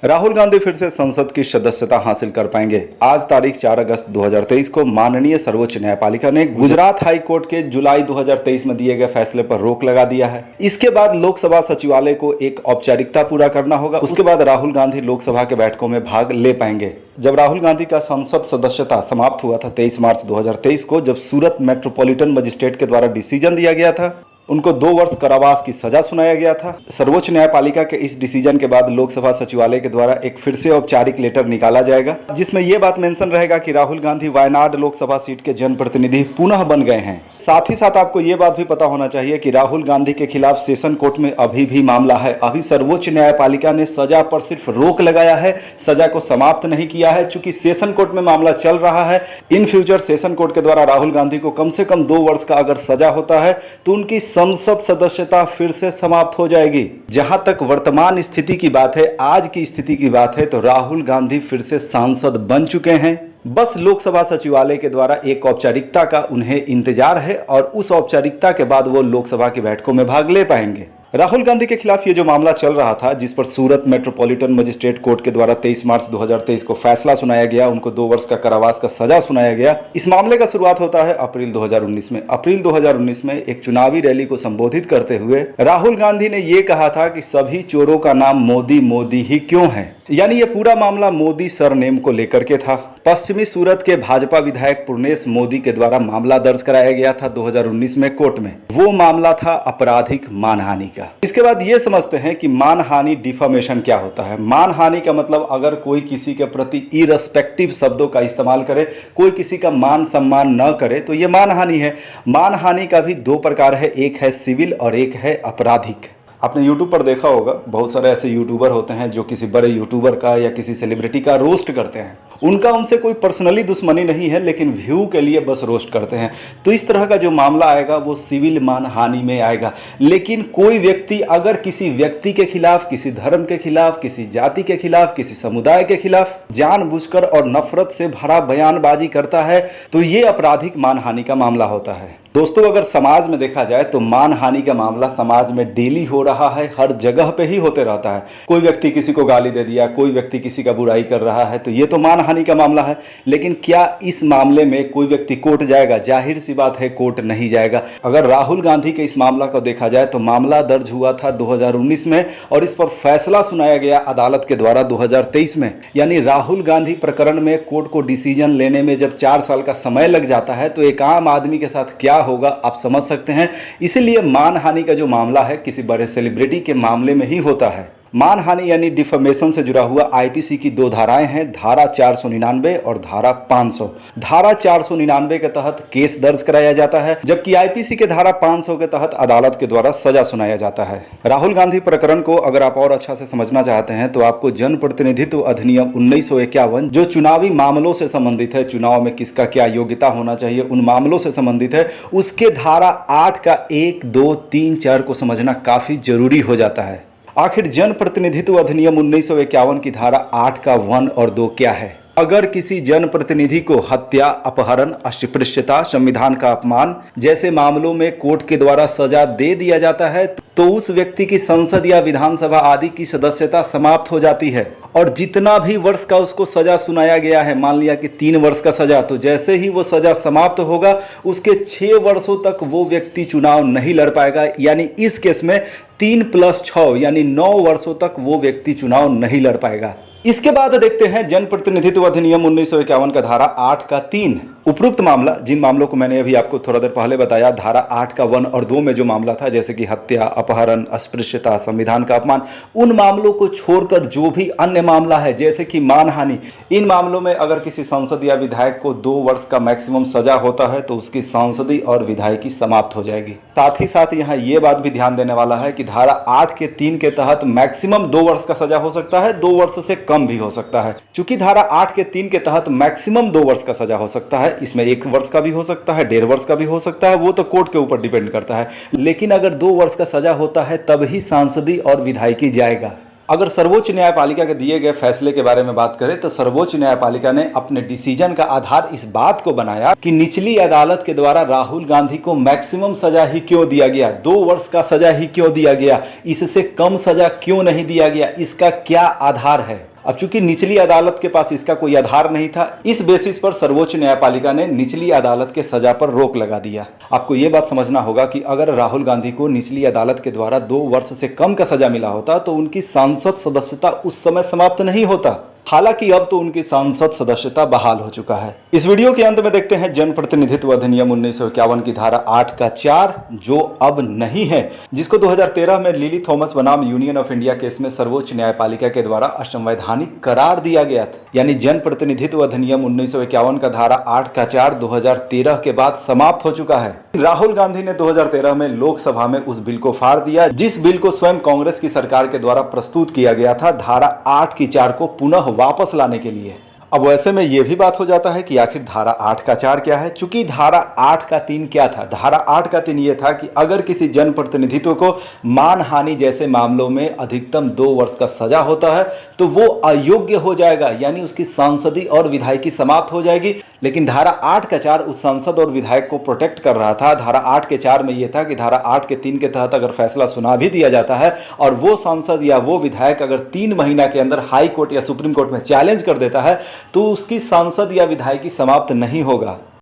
राहुल गांधी फिर से संसद की सदस्यता हासिल कर पाएंगे। आज तारीख 4 अगस्त 2023 को माननीय सर्वोच्च न्यायपालिका ने गुजरात हाई कोर्ट के जुलाई 2023 में दिए गए फैसले पर रोक लगा दिया है। इसके बाद लोकसभा सचिवालय को एक औपचारिकता पूरा करना होगा। उसके बाद राहुल गांधी लोकसभा के बैठकों में भाग ले पाएंगे। जब राहुल गांधी का संसद सदस्यता समाप्त हुआ था 23 मार्च 2023 को, जब सूरत मेट्रोपॉलिटन मजिस्ट्रेट के द्वारा डिसीजन दिया गया था, उनको 2 वर्ष कारावास की सजा सुनाया गया था। सर्वोच्च न्यायपालिका के इस डिसीजन के बाद लोकसभा सचिवालय के द्वारा एक फिर से औपचारिक लेटर निकाला जाएगा, जिसमें यह बात मेंशन रहेगा कि राहुल गांधी वायनाड लोकसभा सीट के जनप्रतिनिधि पुनः बन गए हैं। साथ ही साथ आपको यह बात भी पता होना चाहिए कि राहुल गांधी के खिलाफ सेशन कोर्ट में अभी भी मामला है। अभी सर्वोच्च न्यायपालिका ने सजा पर सिर्फ रोक लगाया है, सजा को समाप्त नहीं किया है। चूंकि सेशन कोर्ट में मामला चल रहा है, इन फ्यूचर सेशन कोर्ट के द्वारा राहुल गांधी को कम से कम 2 वर्ष का अगर सजा होता है तो उनकी संसद सदस्यता फिर से समाप्त हो जाएगी। जहां तक वर्तमान स्थिति की बात है, आज की स्थिति की बात है, तो राहुल गांधी फिर से सांसद बन चुके हैं। बस लोकसभा सचिवालय के द्वारा एक औपचारिकता का उन्हें इंतजार है और उस औपचारिकता के बाद वो लोकसभा की बैठकों में भाग ले पाएंगे। राहुल गांधी के खिलाफ ये जो मामला चल रहा था, जिस पर सूरत मेट्रोपॉलिटन मजिस्ट्रेट कोर्ट के द्वारा 23 मार्च 2023 को फैसला सुनाया गया, उनको 2 वर्ष का कारावास का सजा सुनाया गया। इस मामले का शुरुआत होता है अप्रैल 2019 में। अप्रैल 2019 में एक चुनावी रैली को संबोधित करते हुए राहुल गांधी ने यह कहा था कि सभी चोरों का नाम मोदी मोदी ही क्यों है। यानी ये पूरा मामला मोदी सरनेम को लेकर के था। पश्चिमी सूरत के भाजपा विधायक पूर्णेश मोदी के द्वारा मामला दर्ज कराया गया था 2019 में कोर्ट में। वो मामला था आपराधिक मानहानि का। इसके बाद ये समझते हैं कि मानहानि डिफामेशन क्या होता है। मानहानि का मतलब अगर कोई किसी के प्रति इरस्पेक्टिव शब्दों का इस्तेमाल करे, कोई किसी का मान सम्मान न करे, तो ये मानहानि है। मानहानि का भी 2 प्रकार है, एक है सिविल और एक है आपराधिक। आपने YouTube पर देखा होगा, बहुत सारे ऐसे यूट्यूबर होते हैं जो किसी बड़े यूट्यूबर का या किसी सेलिब्रिटी का रोस्ट करते हैं। उनका उनसे कोई पर्सनली दुश्मनी नहीं है, लेकिन व्यू के लिए बस रोस्ट करते हैं। तो इस तरह का जो मामला आएगा वो सिविल मानहानि में आएगा। लेकिन कोई व्यक्ति अगर किसी व्यक्ति के खिलाफ, किसी धर्म के खिलाफ, किसी जाति के खिलाफ, किसी समुदाय के खिलाफ जानबूझकर और नफरत से भरा बयानबाजी करता है, तो ये आपराधिक मानहानि का मामला होता है। दोस्तों, अगर समाज में देखा जाए तो मानहानि का मामला समाज में डेली हो रहा है, हर जगह पे ही होते रहता है। कोई व्यक्ति किसी को गाली दे दिया, कोई व्यक्ति किसी का बुराई कर रहा है, तो ये तो मानहानि का मामला है। लेकिन क्या इस मामले में कोई व्यक्ति कोर्ट जाएगा? जाहिर सी बात है, कोर्ट नहीं जाएगा। अगर राहुल गांधी के इस मामला को देखा जाए तो मामला दर्ज हुआ था 2019 में और इस पर फैसला सुनाया गया अदालत के द्वारा 2023 में। यानी राहुल गांधी प्रकरण में कोर्ट को डिसीजन लेने में जब 4 साल का समय लग जाता है, तो एक आम आदमी के साथ क्या होगा आप समझ सकते हैं। इसलिए मानहानि का जो मामला है किसी बड़े सेलिब्रिटी के मामले में ही होता है। मानहानि यानी डिफेमेशन से जुड़ा हुआ आईपीसी की 2 धाराएं हैं, धारा 499 और धारा 500। धारा 499 के तहत केस दर्ज कराया जाता है, जबकि आईपीसी के धारा 500 के तहत अदालत के द्वारा सजा सुनाया जाता है। राहुल गांधी प्रकरण को अगर आप और अच्छा से समझना चाहते हैं तो आपको जनप्रतिनिधित्व अधिनियम 1951 जो चुनावी मामलों से संबंधित है, चुनाव में किसका क्या योग्यता होना चाहिए, उन मामलों से संबंधित है, उसके धारा 8 का 1, 2, 3, 4 को समझना काफी जरूरी हो जाता है। आखिर जनप्रतिनिधित्व अधिनियम 1951 की धारा 8 का 1 और 2 क्या है? अगर किसी जनप्रतिनिधि को हत्या, अपहरण, अस्पृश्यता, संविधान का अपमान जैसे मामलों में कोर्ट के द्वारा सजा दे दिया जाता है, तो उस व्यक्ति की संसद या विधानसभा आदि की सदस्यता समाप्त हो जाती है। और जितना भी वर्ष का उसको सजा सुनाया गया है, मान लिया कि 3 वर्ष का सजा, तो जैसे ही वो सजा समाप्त होगा उसके 6 वर्षों तक वो व्यक्ति चुनाव नहीं लड़ पाएगा। यानी इस केस में 3 + 6 यानी 9 वर्षों तक वो व्यक्ति चुनाव नहीं लड़ पाएगा। इसके बाद देखते हैं जनप्रतिनिधित्व अधिनियम 1951 का धारा 8 का 3। उपरोक्त मामला, जिन मामलों को मैंने अभी आपको थोड़ा देर पहले बताया, धारा 8 का 1 और 2 में जो मामला था, जैसे कि हत्या, अपहरण, अस्पृश्यता, संविधान का अपमान, उन मामलों को छोड़कर जो भी अन्य मामला है जैसे कि मानहानि, इन मामलों में अगर किसी सांसद या विधायक को 2 वर्ष का मैक्सिमम सजा होता है तो उसकी सांसदी और विधायकी समाप्त हो जाएगी। साथ ही साथ यहाँ ये बात भी ध्यान देने वाला है कि धारा 8 के 3 के तहत मैक्सिमम 2 वर्ष का सजा हो सकता है, 2 वर्ष से कम भी हो सकता है। चूंकि धारा 8 के 3 के तहत मैक्सिमम 2 वर्ष का सजा हो सकता है, इसमें 1 वर्ष का भी हो सकता है, 1.5 वर्ष का भी हो सकता है, वो तो कोर्ट के ऊपर डिपेंड करता है। लेकिन अगर 2 वर्ष का सजा होता है तब ही सांसदी और विधायकी जाएगा। अगर सर्वोच्च न्यायपालिका के दिए गए फैसले के बारे में बात करें तो सर्वोच्च न्यायपालिका ने अपने डिसीजन का आधार इस बात को बनाया कि निचली अदालत के द्वारा राहुल गांधी को मैक्सिमम सजा ही क्यों दिया गया, 2 वर्ष का सजा ही क्यों दिया गया, इससे कम सजा क्यों नहीं दिया गया, इसका क्या आधार है। अब चूंकि निचली अदालत के पास इसका कोई आधार नहीं था, इस बेसिस पर सर्वोच्च न्यायपालिका ने निचली अदालत के सजा पर रोक लगा दिया। आपको यह बात समझना होगा कि अगर राहुल गांधी को निचली अदालत के द्वारा 2 वर्ष से कम का सजा मिला होता तो उनकी सांसद सदस्यता उस समय समाप्त नहीं होता। हालांकि अब तो उनकी सांसद सदस्यता बहाल हो चुका है। इस वीडियो के अंत में देखते हैं जनप्रतिनिधित्व अधिनियम 1951 की धारा 8 का 4 जो अब नहीं है, जिसको 2013 में लिली थॉमस बनाम यूनियन ऑफ इंडिया केस में सर्वोच्च न्यायपालिका के द्वारा असंवैधानिक करार दिया गया था। यानी जनप्रतिनिधित्व अधिनियम 1951 का धारा 8 का 4 2013 के बाद समाप्त हो चुका है। राहुल गांधी ने 2013 में लोकसभा में उस बिल को फाड़ दिया जिस बिल को स्वयं कांग्रेस की सरकार के द्वारा प्रस्तुत किया गया था धारा 8 की 4 को पुनः वापस लाने के लिए। अब वैसे में यह भी बात हो जाता है कि आखिर धारा 8 का 4 क्या है। चूंकि धारा 8 का 3 क्या था, धारा 8 का 3 यह था कि अगर किसी जनप्रतिनिधित्व को मानहानि जैसे मामलों में अधिकतम 2 वर्ष का सजा होता है तो वो अयोग्य हो जाएगा, यानी उसकी सांसदी और विधायकी समाप्त हो जाएगी। लेकिन धारा 8 का 4 उस सांसद और विधायक को प्रोटेक्ट कर रहा था। धारा 8 के 4 में यह था कि धारा 8 के 3 के तहत अगर फैसला सुना भी दिया जाता है और वो सांसद या वो विधायक अगर 3 महीना के अंदर हाई कोर्ट या सुप्रीम कोर्ट में चैलेंज कर देता है तो उसकी सांसद या विधायकी समाप्त नहीं होगा।